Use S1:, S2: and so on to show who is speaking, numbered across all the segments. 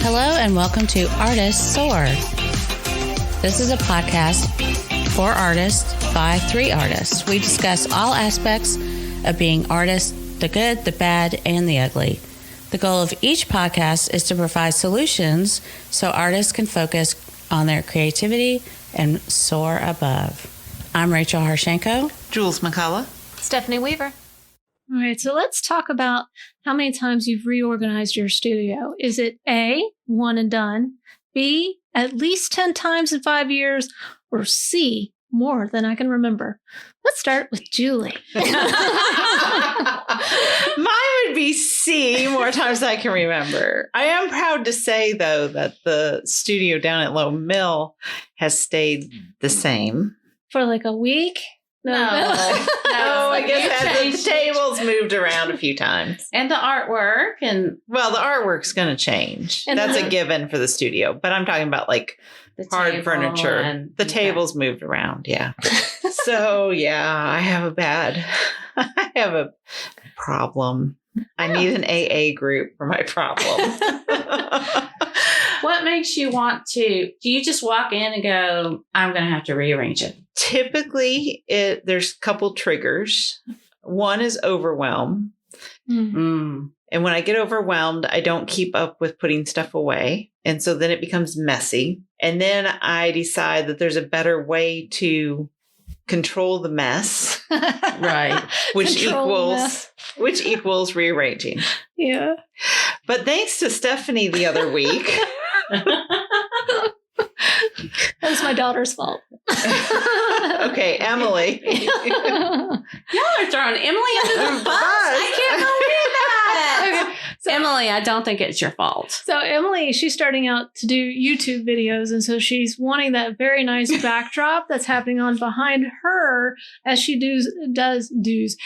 S1: Hello and welcome to Artists Soar. This is a podcast for artists by 3 artists. We discuss all aspects of being artists, the good, the bad, and the ugly. The goal of each podcast is to provide solutions so artists can focus on their creativity and soar above. I'm Rachel Harshenko.
S2: Jules McCullough.
S3: Stephanie Weaver.
S4: All right, so let's talk about how many times you've reorganized your studio. Is it A, one and done, B, at least 10 times in 5 years, or C, more than I can remember? Let's start with Julie.
S2: Mine would be C, more times than I can remember. I am proud to say, though, that the studio down at Low Mill has stayed the same.
S4: For like a week?
S3: No,
S2: I guess the tables moved around a few times.
S1: And the artwork.
S2: Well, the artwork's going to change.
S4: And
S2: That's a given for the studio. But I'm talking about like
S1: the
S2: hard furniture. And the tables moved around, yeah. So, yeah, I have a problem. I need an AA group for my problem.
S1: What makes you want to, do you just walk in and go, I'm going to have to rearrange it?
S2: Typically, there's a couple triggers. One is overwhelm.
S1: Mm.
S2: And when I get overwhelmed, I don't keep up with putting stuff away. And so then it becomes messy. And then I decide that there's a better way to control the mess.
S1: Right.
S2: which equals rearranging.
S4: Yeah.
S2: But thanks to Stephanie the other week.
S4: That was my daughter's fault.
S2: Okay, Emily.
S1: Y'all are throwing Emily under the bus. I can't believe that.
S4: Okay, so
S1: Emily, I don't think it's your fault.
S4: So Emily, she's starting out to do YouTube videos, and so she's wanting that very nice backdrop that's happening on behind her as she does these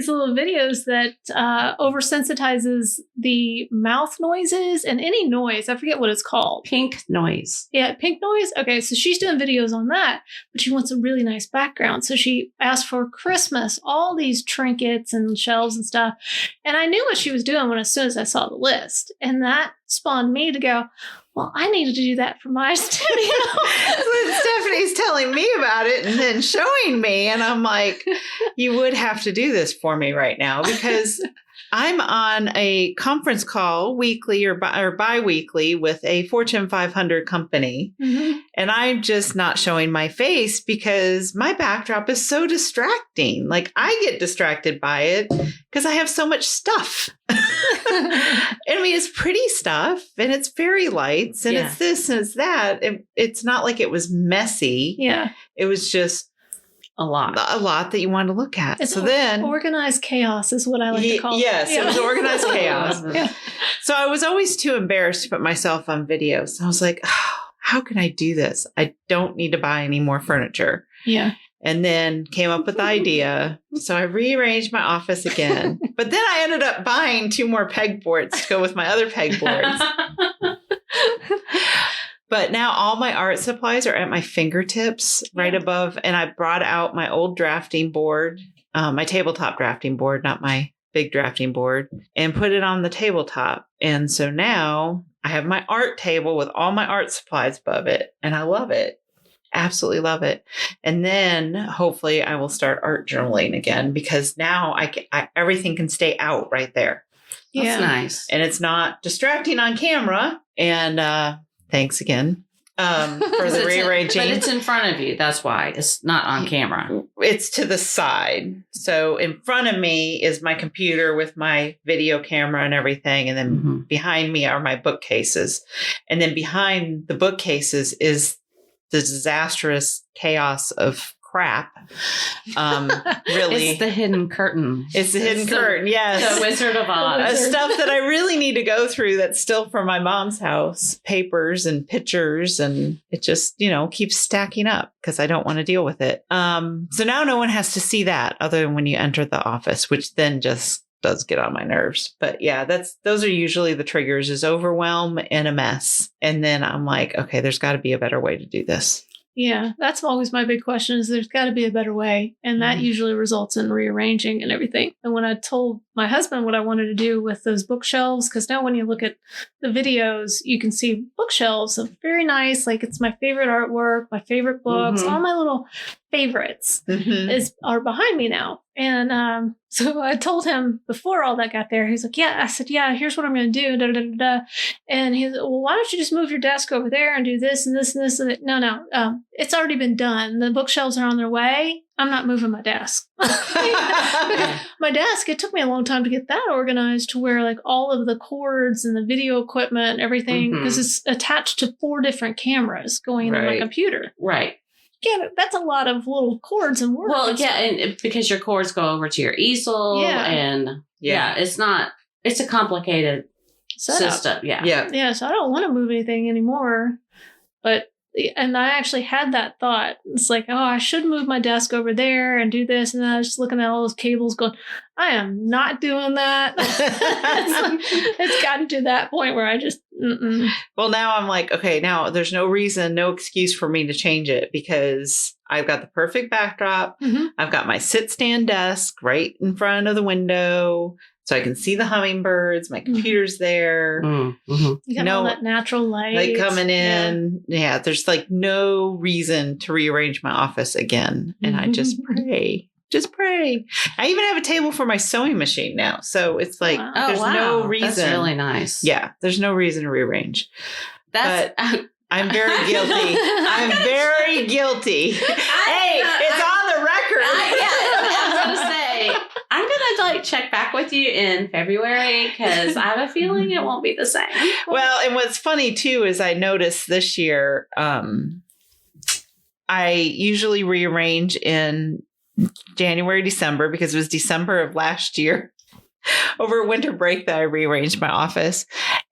S4: little videos that oversensitizes the mouth noises and any noise. I forget what it's called.
S1: Pink noise.
S4: Yeah, pink noise. Okay, so she's doing videos on that, but she wants a really nice background. So she asked for Christmas, all these trinkets and shelves and stuff. And I knew what she was doing as soon as I saw the list. And that spawned me to go, well, I needed to do that for my studio.
S2: So Stephanie's telling me about it and then showing me. And I'm like, you would have to do this for me right now because I'm on a conference call weekly or bi-weekly with a Fortune 500 company. Mm-hmm. And I'm just not showing my face because my backdrop is so distracting. Like I get distracted by it because I have so much stuff. I mean, it's pretty stuff and it's fairy lights and it's this and it's that. It's not like it was messy.
S4: Yeah.
S2: It was just a lot that you want to look at.
S4: It's
S2: then
S4: organized chaos is what I like to call it.
S2: Yes, it was organized chaos.
S4: Yeah.
S2: So I was always too embarrassed to put myself on video. So I was like, oh, how can I do this? I don't need to buy any more furniture.
S4: Yeah.
S2: And then came up with the idea. So I rearranged my office again. But then I ended up buying 2 more pegboards to go with my other pegboards. But now all my art supplies are at my fingertips right above. And I brought out my old drafting board, my tabletop drafting board, not my big drafting board, and put it on the tabletop. And so now I have my art table with all my art supplies above it. And I love it. Absolutely love it. And then hopefully I will start art journaling again because now everything can stay out right there.
S1: That's nice.
S2: And it's not distracting on camera. And, thanks again for the rearranging.
S1: But it's in front of you. That's why. It's not on camera.
S2: It's to the side. So in front of me is my computer with my video camera and everything. And then behind me are my bookcases. And then behind the bookcases is the disastrous chaos of crap. Really.
S1: It's the hidden curtain.
S2: It's the hidden curtain, yes.
S1: The Wizard of Oz.
S2: Stuff that I really need to go through that's still from my mom's house. Papers and pictures. And it just, keeps stacking up because I don't want to deal with it. So now no one has to see that other than when you enter the office, which then just does get on my nerves. But yeah, those are usually the triggers is overwhelm and a mess. And then I'm like, okay, there's got to be a better way to do this.
S4: Yeah, that's always my big question is there's got to be a better way. And that usually results in rearranging and everything. And when I told my husband what I wanted to do with those bookshelves, because now when you look at the videos, you can see bookshelves of very nice, like it's my favorite artwork, my favorite books, all my little favorites are behind me now. And so I told him before all that got there, he's like, yeah, I said, yeah, here's what I'm going to do. Da, da, da, da. And he's like, well, why don't you just move your desk over there and do this and this and this? And no, it's already been done. The bookshelves are on their way. I'm not moving my desk. Because my desk, it took me a long time to get that organized to where like all of the cords and the video equipment and everything, because it's attached to 4 different cameras going in my computer.
S3: Right.
S4: Yeah, that's a lot of little cords and work.
S3: Well, yeah, and because your cords go over to your easel and it's a complicated system. Yeah.
S4: So I don't want to move anything anymore. And I actually had that thought. It's like, oh, I should move my desk over there and do this. And then I was just looking at all those cables going, I am not doing that. It's gotten to that point where I just,
S2: Well, now I'm like, okay, now there's no reason, no excuse for me to change it because I've got the perfect backdrop. I've got my sit-stand desk right in front of the window. So I can see the hummingbirds. My computer's there.
S4: You got all that natural light.
S2: Like coming in. Yeah, there's like no reason to rearrange my office again. And I just pray. Just pray. I even have a table for my sewing machine now. So it's like, there's no reason.
S3: That's really nice.
S2: Yeah, there's no reason to rearrange.
S3: But
S2: I'm very guilty. I'm very guilty. Hey, it's on the record.
S3: I was going to say, I'm going to check back with you in February because I have a feeling it won't be the same.
S2: Well, and what's funny too is I noticed this year, I usually rearrange in January, December, because it was December of last year over winter break that I rearranged my office.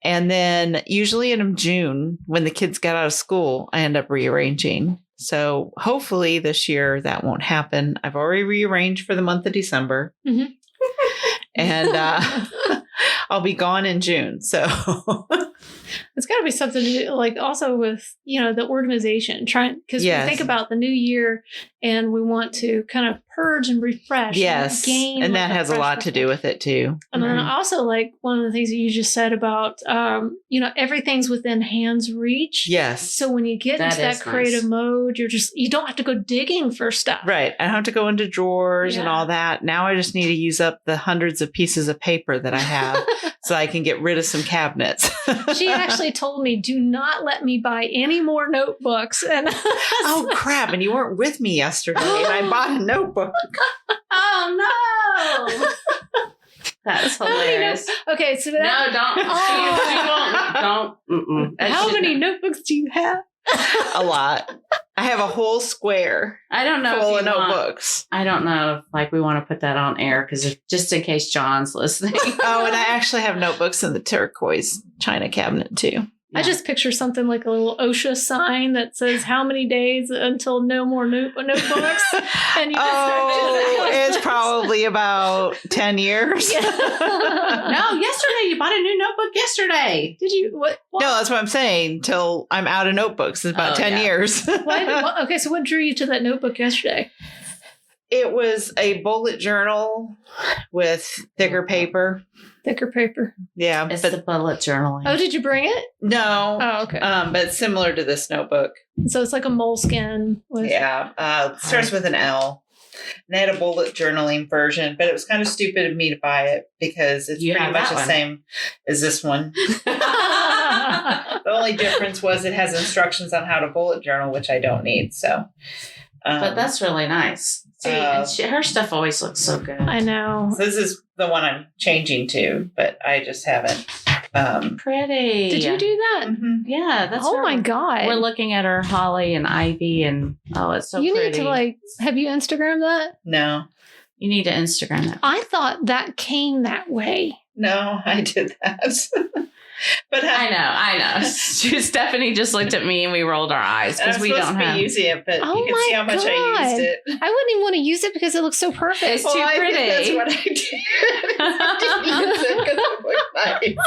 S2: And then usually in June, when the kids got out of school, I end up rearranging. So hopefully this year that won't happen. I've already rearranged for the month of December. And I'll be gone in June. So
S4: it's got to be something to do, like also with, the organization, because we think about the new year and we want to kind of purge and refresh.
S2: Yes. And that has a lot to do with it too.
S4: And then also like one of the things that you just said about, everything's within hand's reach.
S2: Yes.
S4: So when you get into that creative mode, you don't have to go digging for stuff.
S2: Right. I don't have to go into drawers and all that. Now I just need to use up the hundreds of pieces of paper that I have so I can get rid of some cabinets.
S4: She actually told me, do not let me buy any more notebooks. And
S2: oh, crap. And you weren't with me yesterday. And I bought a notebook.
S3: Oh, no. That's hilarious.
S4: Okay, so that...
S3: No, don't. She won't. Don't.
S4: How many notebooks do you have?
S2: A lot. I have a whole square.
S3: I don't know
S2: full of notebooks.
S3: I don't know if we want to put that on air because just in case John's listening.
S2: Oh, and I actually have notebooks in the turquoise china cabinet too.
S4: I just picture something like a little OSHA sign that says how many days until no more notebooks. And
S2: it's probably about 10 years.
S3: No, yesterday you bought a new notebook yesterday.
S4: Did you? What?
S2: No, that's what I'm saying. Till I'm out of notebooks. It's about 10 years.
S4: Okay, so what drew you to that notebook yesterday?
S2: It was a bullet journal with thicker paper.
S4: Thicker paper.
S2: Yeah.
S3: It's the bullet journaling.
S4: Oh, did you bring it?
S2: No.
S4: Oh, okay.
S2: But similar to this notebook.
S4: So it's like a moleskin.
S2: It starts with an L. And they had a bullet journaling version, but it was kind of stupid of me to buy it because it's pretty much the same as this one. The only difference was it has instructions on how to bullet journal, which I don't need. So,
S3: but that's really nice. See, and her stuff always looks so good.
S4: I know.
S2: So this is the one I'm changing to, but I just haven't.
S3: Pretty.
S4: Did you do that?
S2: Mm-hmm.
S3: Yeah. That's
S4: my God.
S3: We're looking at her holly and ivy and it's so pretty.
S4: You need to have you Instagrammed that?
S2: No.
S3: You need to Instagram that.
S4: I thought that came that way.
S2: No, I did that. But
S3: I know. Stephanie just looked at me and we rolled our eyes because we don't have.
S2: Using it, but you can see how much I used it.
S4: I wouldn't even want to use it because it looks so perfect.
S3: It's too pretty.
S2: That's what I did. I didn't use it because it looked nice.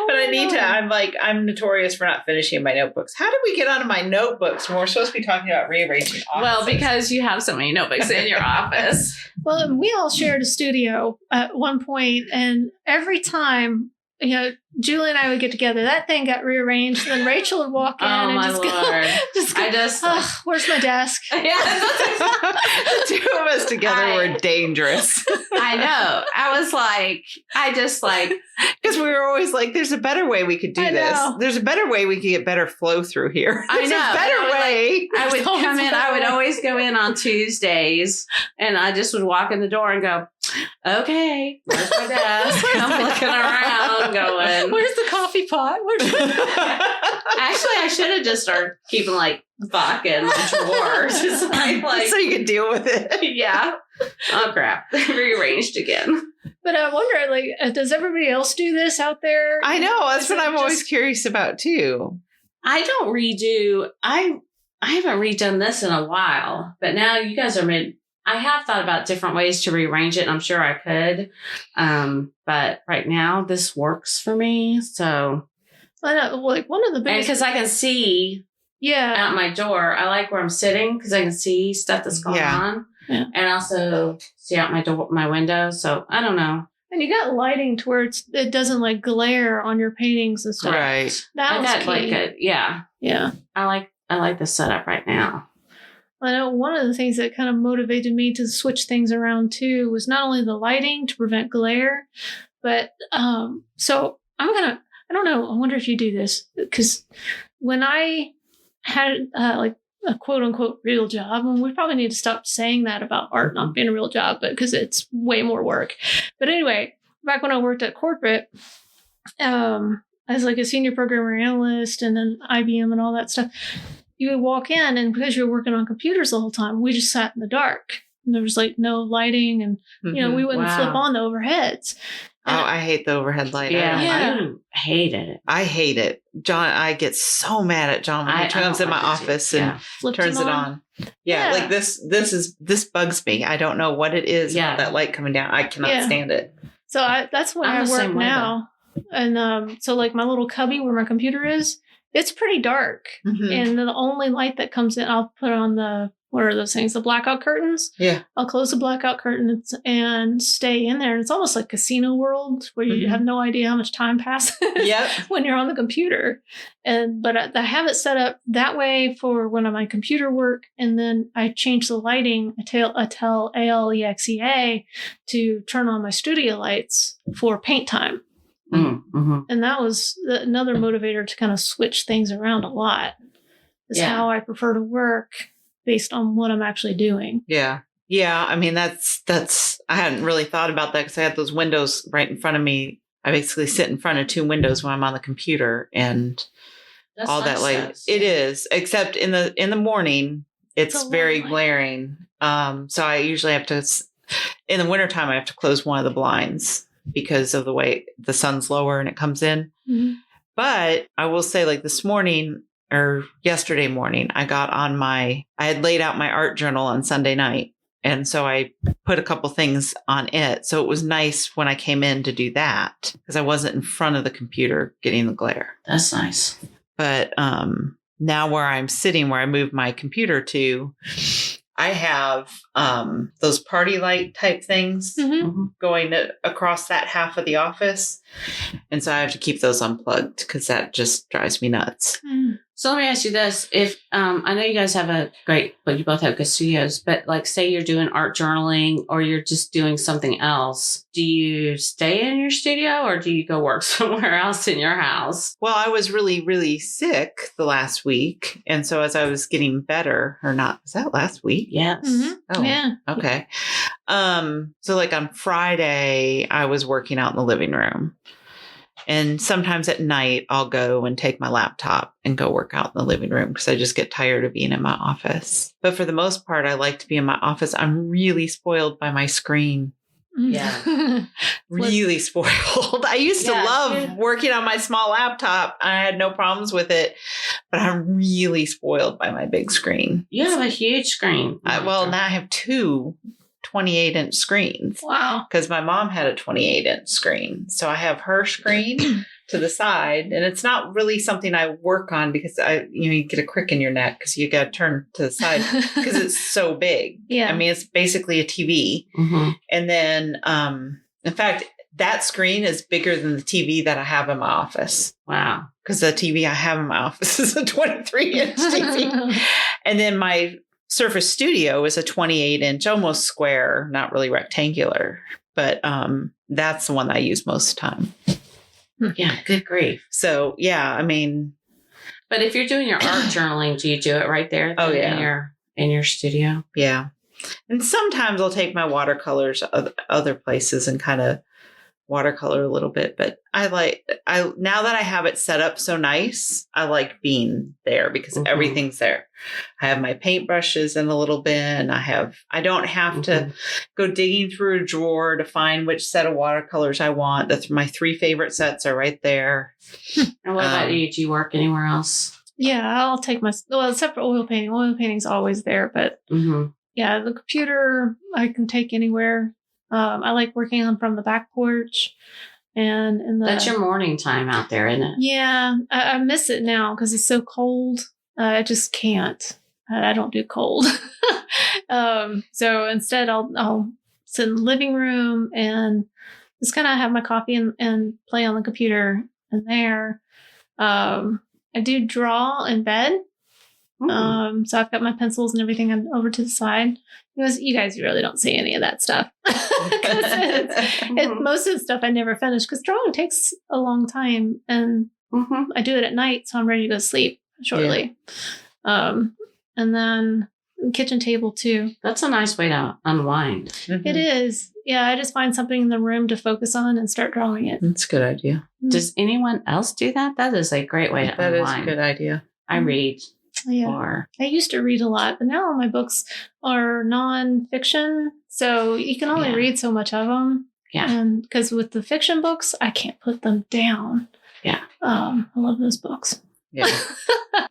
S2: But I I'm notorious for not finishing my notebooks. How did we get onto my notebooks when we're supposed to be talking about rearranging offices?
S3: Well, because you have so many notebooks in your office.
S4: Well, we all shared a studio at one point, and every time, Julie and I would get together, that thing got rearranged, and then Rachel would walk in and just go, where's my desk?
S3: Yeah.
S2: The two of us together were dangerous.
S3: I know.
S2: Because we were always like, there's a better way we could do this. There's a better way we could get better flow through here. There's a better way.
S3: I would come in. I would always go in on Tuesdays, and I just would walk in the door and go, okay, where's my desk? I'm looking around going,
S4: where's the coffee pot?
S3: Actually, I should have just started keeping vodka in the drawer. Just
S2: so you could deal with it.
S3: Yeah. Oh, crap. Rearranged again.
S4: But I wonder, does everybody else do this out there?
S2: I know. That's what I'm always curious about, too.
S3: I don't redo. I haven't redone this in a while, but now you guys are I have thought about different ways to rearrange it, and I'm sure I could. But right now, this works for me. So,
S4: I know, one of the biggest,
S3: because I can see out my door. I like where I'm sitting because I can see stuff that's going on, and also see out my window. So I don't know. And
S4: you got lighting to where it doesn't glare on your paintings and stuff.
S2: Right.
S4: That was key.
S3: Yeah. I like the setup right now.
S4: I know one of the things that kind of motivated me to switch things around too was not only the lighting to prevent glare, but so I don't know, I wonder if you do this, because when I had a quote unquote real job, and we probably need to stop saying that about art not being a real job, but because it's way more work. But anyway, back when I worked at corporate, as a senior programmer analyst and then IBM and all that stuff, you would walk in, and because you were working on computers the whole time, we just sat in the dark. And there was no lighting, and we wouldn't flip on the overheads.
S2: I hate the overhead light.
S3: I hated it.
S2: I hate it. John, I get so mad at John when he comes in my office and turns it on. Yeah, this bugs me. I don't know what it is about that light coming down. I cannot stand it.
S4: So that's where I work now. And so my little cubby where my computer is, it's pretty dark. And the only light that comes in, I'll put on what are those things? The blackout curtains.
S2: Yeah.
S4: I'll close the blackout curtains and stay in there. And it's almost like Casino World, where you have no idea how much time passes when you're on the computer. But I have it set up that way for when I'm on computer work. And then I change the lighting. I tell Alexia to turn on my studio lights for paint time. And that was another motivator to kind of switch things around a lot. Is how I prefer to work based on what I'm actually doing.
S2: Yeah. I mean, that's I hadn't really thought about that because I had those windows right in front of me. I basically sit in front of two windows when I'm on the computer, and that's all that light. It is, except in the morning, it's very glaring. So I usually have to, in the wintertime, I have to close one of the blinds because of the way the sun's lower and it comes in. But I will say, this morning or yesterday morning, I had laid out my art journal on Sunday night. And so I put a couple things on it. So it was nice when I came in to do that because I wasn't in front of the computer getting the glare.
S3: That's nice.
S2: But now where I'm sitting, where I moved my computer to, I have those party light type things going across that half of the office. And so I have to keep those unplugged because that just drives me nuts.
S3: So let me ask you this. If I know you guys have you both have good studios, but say you're doing art journaling or you're just doing something else, do you stay in your studio or do you go work somewhere else in your house?
S2: Well, I was really, really sick the last week. And so as I was getting better, or not, was that last week?
S3: Yes.
S2: Oh, yeah. Okay. So on Friday, I was working out in the living room. And sometimes at night, I'll go and take my laptop and go work out in the living room because I just get tired of being in my office. But for the most part, I like to be in my office. I'm really spoiled by my screen.
S3: Yeah.
S2: Really spoiled. I used to love working on my small laptop. I had no problems with it. But I'm really spoiled by my big screen.
S3: You have a huge screen.
S2: Now I have two 28-inch screens.
S4: Wow.
S2: Because my mom had a 28-inch screen. So I have her screen to the side, and it's not really something I work on because you get a crick in your neck because you got to turn to the side because it's so big.
S4: Yeah.
S2: I mean, it's basically a TV.
S3: Mm-hmm.
S2: And then, in fact, that screen is bigger than the TV that I have in my office.
S3: Wow.
S2: Because the TV I have in my office is a 23-inch TV. And then my Surface Studio is a 28-inch, almost square, not really rectangular. But that's the one that I use most of the time.
S3: Yeah, good grief.
S2: So, yeah, I mean.
S3: But if you're doing your art journaling, do you do it right there in your studio?
S2: Yeah. And sometimes I'll take my watercolors other places and kind of watercolor a little bit. But now that I have it set up so nice, I like being there because everything's there. I have my paintbrushes in a little bin. I don't have to go digging through a drawer to find which set of watercolors I want. That's my 3 favorite sets are right there.
S3: And what about you? Do you work anywhere else?
S4: Yeah, I'll take except for oil painting. Oil painting's always there, but yeah, the computer I can take anywhere. I like working on from the back porch, and
S3: that's your morning time out there, isn't it?
S4: Yeah, I miss it now because it's so cold. I just can't. I don't do cold. So instead, I'll sit in the living room and just kind of have my coffee and play on the computer in there. I do draw in bed. So I've got my pencils and everything over to the side. Because you guys really don't see any of that stuff. Most of the stuff I never finish because drawing takes a long time, and I do it at night, so I'm ready to go to sleep shortly. Yeah. And then kitchen table too.
S3: That's a nice way to unwind.
S4: It is. Yeah, I just find something in the room to focus on and start drawing it.
S2: That's a good idea.
S3: Does anyone else do that? That is a great way to unwind.
S2: That is a good idea.
S3: I read.
S4: Yeah. I used to read a lot, but now all my books are nonfiction, so you can only read so much of them.
S3: Yeah.
S4: And because with the fiction books, I can't put them down.
S3: Yeah.
S4: I love those books.
S2: Yeah.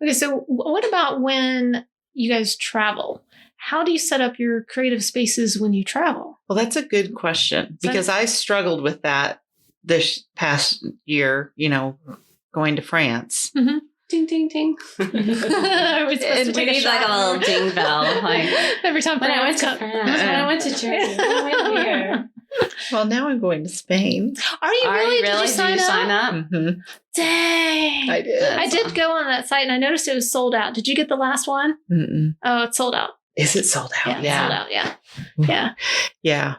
S4: Okay, so what about when you guys travel? How do you set up your creative spaces when you travel?
S2: Well, that's a good question because I struggled with that this past year, going to France.
S4: Mm-hmm.
S3: Ding, ding, ding.
S4: We
S3: need like a little ding bell. Like
S4: every time
S3: when I went to France, when I went to Germany, I went here.
S2: Well, now I'm going to Spain.
S4: Are you really? Did you
S3: sign up?
S2: Mm-hmm.
S4: Dang.
S2: I did.
S4: I did go on that site and I noticed it was sold out. Did you get the last one?
S2: Mm-mm.
S4: Oh, it's sold out.
S2: Is it sold out?
S4: Yeah. Sold out. Yeah.
S2: Yeah.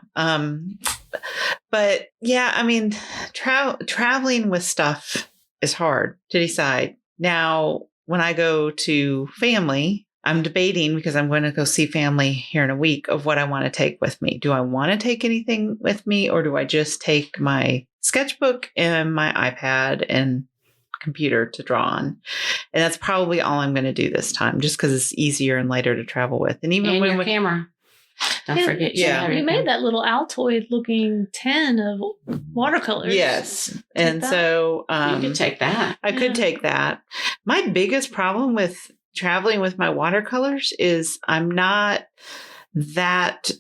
S2: But yeah, I mean, traveling with stuff is hard to decide. Now, when I go to family, I'm debating because I'm going to go see family here in a week of what I want to take with me. Do I want to take anything with me, or do I just take my sketchbook and my iPad and computer to draw on? And that's probably all I'm going to do this time, just because it's easier and lighter to travel with. And even when
S3: your camera. Don't forget.
S4: You made that little Altoid looking tin of watercolors.
S2: Yes. And so
S3: you could take that.
S2: I could take that. My biggest problem with traveling with my watercolors is I'm not that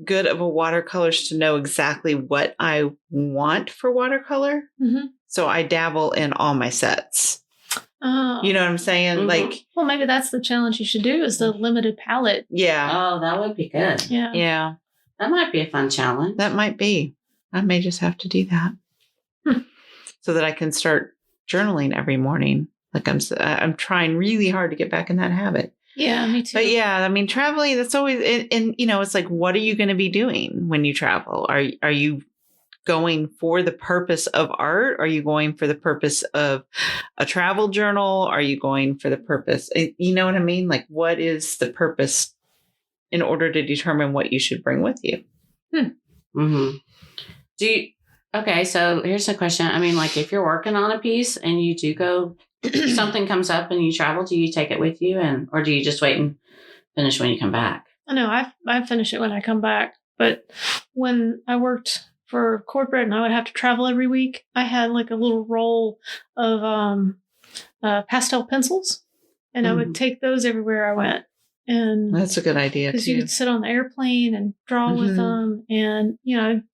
S2: good of a watercolors to know exactly what I want for watercolor.
S4: Mm-hmm.
S2: So I dabble in all my sets.
S4: Oh.
S2: You know what I'm saying?
S3: Mm-hmm.
S2: Like,
S4: well, maybe that's the challenge you should do is the limited palette.
S2: Yeah.
S3: Oh, that would be good.
S4: Yeah.
S2: Yeah.
S3: That might be a fun challenge.
S2: That might be. I may just have to do that so that I can start journaling every morning. Like I'm trying really hard to get back in that habit.
S4: Yeah, me too.
S2: But yeah, I mean, traveling, that's always, and it's like, what are you going to be doing when you travel? Are you going for the purpose of art? Are you going for the purpose of a travel journal? Are you going for the purpose? You know what I mean? Like, what is the purpose in order to determine what you should bring with you?
S3: Mm-hmm. Okay, so here's a question. I mean, like, if you're working on a piece and you do go, something comes up and you travel, do you take it with you, or do you just wait and finish when you come back?
S4: No, I finish it when I come back. But when I worked for corporate and I would have to travel every week, I had like a little roll of pastel pencils, and I would take those everywhere I went. And
S2: That's a good idea
S4: because
S2: too.
S4: you could sit on the airplane and draw with them, and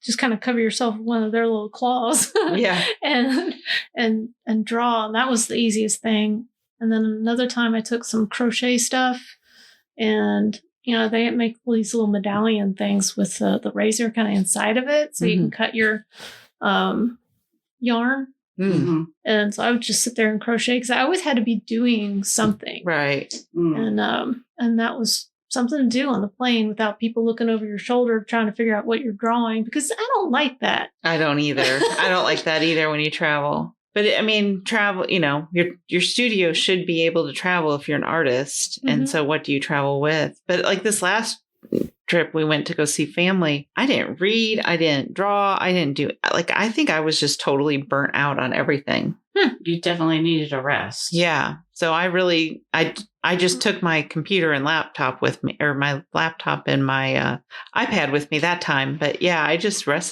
S4: just kind of cover yourself with one of their little claws.
S2: Yeah.
S4: and draw. And that was the easiest thing. And then another time I took some crochet stuff, and they make these little medallion things with the razor kind of inside of it, so you can cut your yarn.
S2: Mm-hmm.
S4: And so I would just sit there and crochet because I always had to be doing something.
S2: Right.
S4: And that was something to do on the plane without people looking over your shoulder trying to figure out what you're drawing, because I don't like that.
S2: I don't either. I don't like that either when you travel. But I mean, travel, your studio should be able to travel if you're an artist. And so what do you travel with? But like this last trip, we went to go see family. I didn't read. I didn't draw. I didn't do I think I was just totally burnt out on everything.
S3: You definitely needed a rest.
S2: Yeah. So I just took my computer and laptop with me, or my laptop and my iPad with me that time. But yeah, I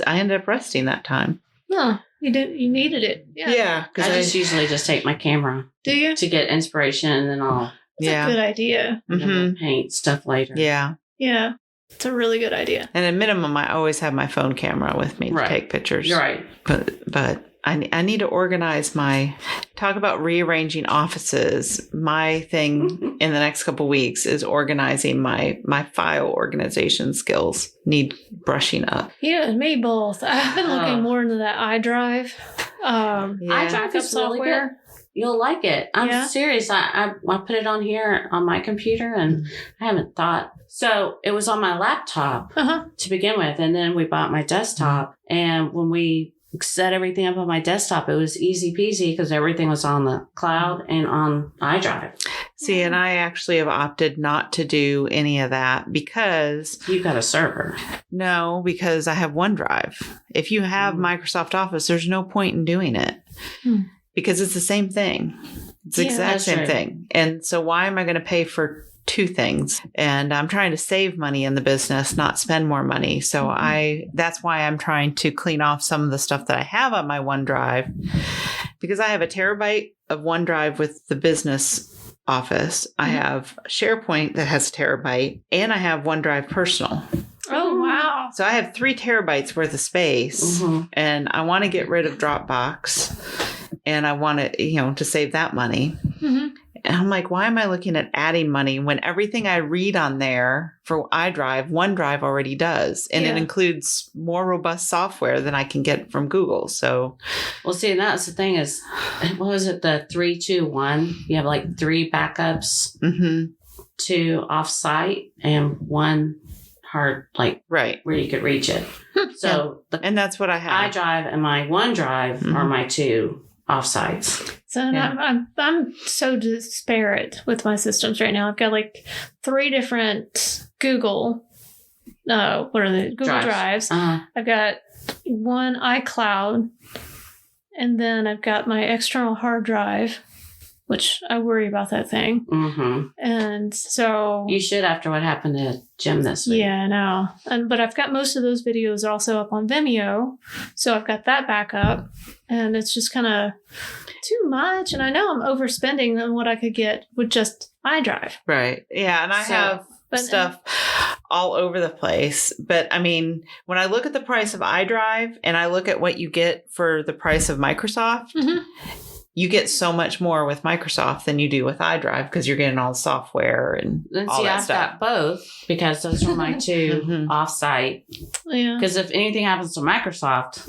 S2: ended up resting that time.
S4: No, you did. You needed it. Yeah.
S2: Yeah.
S3: I just usually just take my camera.
S4: Do you?
S3: To get inspiration, and then I'll
S4: That's a good idea.
S3: paint stuff later.
S2: Yeah.
S4: Yeah. It's a really good idea.
S2: And at minimum, I always have my phone camera with me to take pictures.
S3: You're right.
S2: But I need to organize talk about rearranging offices. My thing in the next couple of weeks is organizing my file organization skills. Need brushing up.
S4: Yeah, me both. I've been looking more into that iDrive.
S3: iDrive is really good. You'll like it. I'm serious. I put it on here on my computer, and I haven't thought. So it was on my laptop to begin with, and then we bought my desktop. And when we set everything up on my desktop, it was easy peasy because everything was on the cloud and on iDrive.
S2: See, and I actually have opted not to do any of that because...
S3: You've got a server.
S2: No, because I have OneDrive. If you have Microsoft Office, there's no point in doing it because it's the same thing. It's the exact same thing. And so why am I going to pay for two things? And I'm trying to save money in the business, not spend more money. So that's why I'm trying to clean off some of the stuff that I have on my OneDrive, because I have a terabyte of OneDrive with the business office. I have SharePoint that has a terabyte, and I have OneDrive personal.
S4: Oh, wow.
S2: So I have 3 terabytes worth of space, and I want to get rid of Dropbox, and I want to save that money. And I'm like, why am I looking at adding money when everything I read on there for iDrive, OneDrive already does? And it includes more robust software than I can get from Google. So,
S3: well, see, and that's the thing is, what was it? The 3-2-1. You have like 3 backups, 2 offsite, and 1 hard, where you could reach it. So,
S2: and that's what I have.
S3: iDrive and my OneDrive are my 2 offsites.
S4: So I'm so disparate with my systems right now. I've got 3 different Google Drives. I've got 1 iCloud, and then I've got my external hard drive, which I worry about that thing. And so
S3: you should, after what happened to Jim this week.
S4: Yeah, I know. But I've got most of those videos also up on Vimeo, so I've got that backup, and it's just kind of too much. And I know I'm overspending on what I could get with just iDrive.
S2: Right. Yeah, and I have stuff all over the place. But I mean, when I look at the price of iDrive and I look at what you get for the price of Microsoft, you get so much more with Microsoft than you do with iDrive because you're getting all the software and all that stuff.
S3: I've got both because those are my 2 offsite.
S4: Yeah.
S3: Because if anything happens to Microsoft,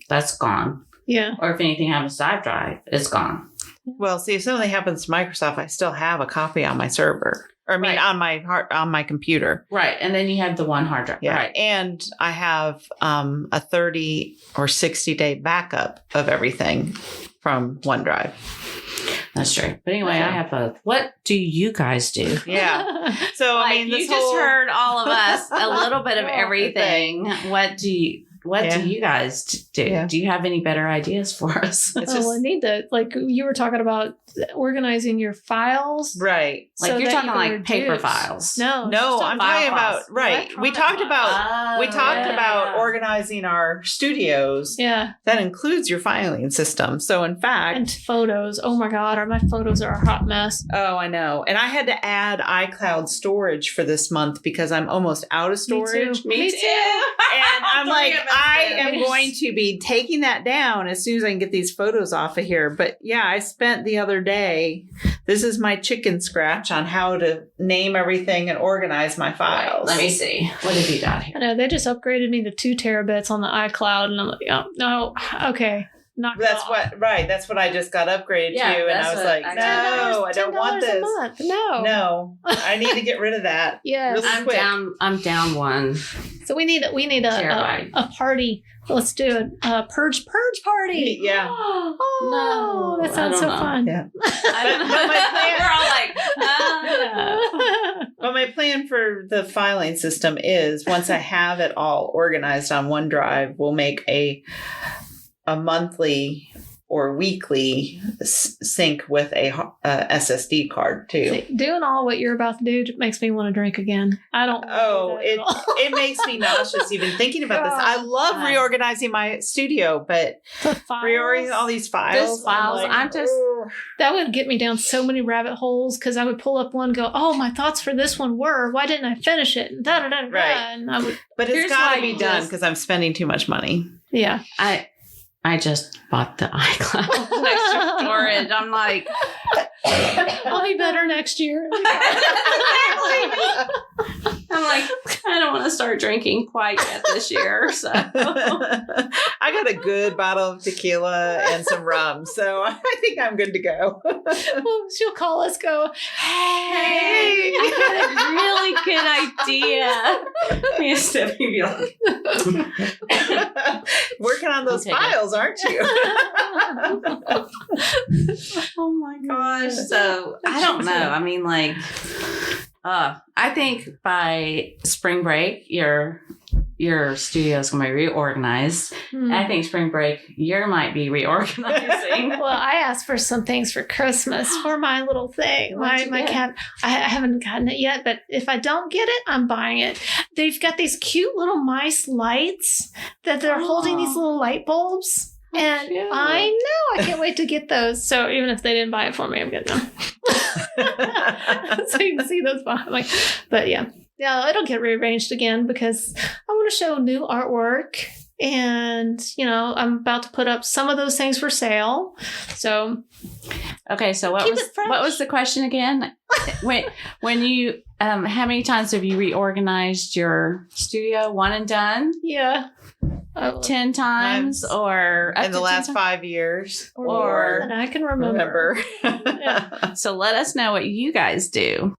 S3: that's gone.
S4: Yeah.
S3: Or if anything happens to iDrive, it's gone.
S2: Well, see, if something happens to Microsoft, I still have a copy on my server. Or I mean, on my computer.
S3: Right. And then you have the 1 hard drive.
S2: Yeah.
S3: Right.
S2: And I have a 30 or 60-day backup of everything from OneDrive.
S3: That's true. But anyway, I have both. What do you guys do?
S2: Yeah. So, I mean,
S3: you just heard all of us a little bit of everything. What do you... what
S2: Yeah.
S3: do you guys do?
S2: Yeah.
S3: Do you have any better ideas for us?
S2: It's
S4: I need to, like you were talking about organizing your files.
S2: right.
S3: Like
S4: so
S3: you're
S4: that
S3: talking
S4: you can
S3: like paper
S4: reduce.
S3: files.
S4: No.
S2: No,
S4: just
S2: I'm
S3: file
S2: talking about
S3: files.
S2: right. We
S4: Electronic
S2: talked about
S3: Oh,
S2: we talked
S3: yeah.
S2: about organizing our studios.
S4: Yeah.
S2: That includes your filing system. So in fact,
S4: And photos. Oh my God. My photos are a hot mess.
S2: oh, I know. And I had to add iCloud storage for this month because I'm almost out of storage.
S3: Me too.
S2: And I'm
S3: Three
S2: like,
S3: of us
S2: I
S3: did.
S2: am going to be taking that down as soon as I can get these photos off of here. But yeah, I spent the other day, this is my chicken scratch on how to name everything and organize my files.
S3: Let me see. What have you got
S4: I
S3: here?
S4: know. They just upgraded me to 2 terabits on the iCloud. And I'm like, oh, no. Okay. Knock it
S2: That's
S4: off.
S2: what, right. That's what I just got upgraded
S3: Yeah,
S2: to. And
S3: that's
S2: I was
S3: what
S2: like,
S3: I
S2: no, I don't want
S4: $10
S2: this.
S4: a month. No.
S2: No, I need to get rid of that.
S4: Yes.
S2: Really quick.
S3: I'm down one.
S4: So we need
S3: Terabyte.
S4: a party. Let's do a purge party.
S2: Yeah.
S4: Oh,
S3: No,
S4: that sounds
S3: I
S4: so
S3: don't know.
S4: fun.
S2: Yeah.
S3: I don't know.
S2: But my
S3: We're all like,
S2: Well, my plan for the filing system is once I have it all organized on OneDrive, we'll make a monthly or weekly sync with a SSD card too.
S4: See, doing all what you're about to do makes me want to drink again. I don't. wanna
S2: Oh,
S4: do that at all.
S2: it makes me nauseous even thinking about this. I love
S3: God.
S2: reorganizing my studio, but
S4: The files,
S2: reorganizing all these files.
S3: These files, I'm just-
S2: "Ugh."
S4: that would get me down so many rabbit holes because I would pull up one, and go, "Oh, my thoughts for this one were, why didn't I finish it?" And da da da da.
S2: Right.
S4: And I would,
S2: But it's
S3: Here's
S2: got
S3: why
S2: to be
S3: you
S2: done
S3: just-
S2: because I'm spending too much money.
S4: yeah.
S3: I just bought the iCloud extra storage. I'm like,
S4: I'll be better next year.
S3: I'm like, I don't want to start drinking quite yet this year. So
S2: I got a good bottle of tequila and some rum, so I think I'm good to go.
S4: Well, she'll call us, go,
S3: hey, I had a really good idea. Me and Stephanie be like,
S2: Working on those
S3: Okay, good.
S2: files, aren't you?
S3: oh my gosh. So I don't know. I mean, like, I think by spring break, your studio is going to be reorganized.
S4: Hmm.
S3: I think spring break, you might be reorganizing.
S4: Well, I asked for some things for Christmas for my little thing.
S3: What'd you
S4: My
S3: get?
S4: cat. I haven't gotten it yet, but if I don't get it, I'm buying it. They've got these cute little mice lights that they're holding these little light bulbs. And
S3: cute.
S4: I know I can't wait to get those. So even if they didn't buy it for me, I'm getting them. So you can see those behind. Like, but yeah, it'll get rearranged again because I want to show new artwork. And, I'm about to put up some of those things for sale. So
S3: Okay, so
S4: Keep it fresh.
S3: what was the question again? when you how many times have you reorganized your studio? One and done?
S4: yeah.
S3: 10 times or up
S2: In the
S3: to
S2: last
S3: 10
S2: 5 years.
S4: Or more
S3: or
S4: than I can remember.
S3: times? So let us know what you guys do.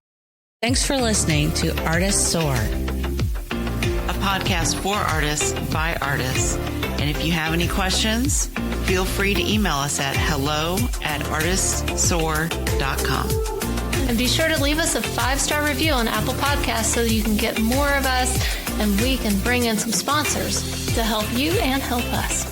S1: Thanks for listening to Artists Soar, a podcast for artists by artists. And if you have any questions, feel free to email us at hello@artistssoar.com.
S4: And be sure to leave us a 5-star review on Apple Podcasts so you can get more of us and we can bring in some sponsors to help you and help us.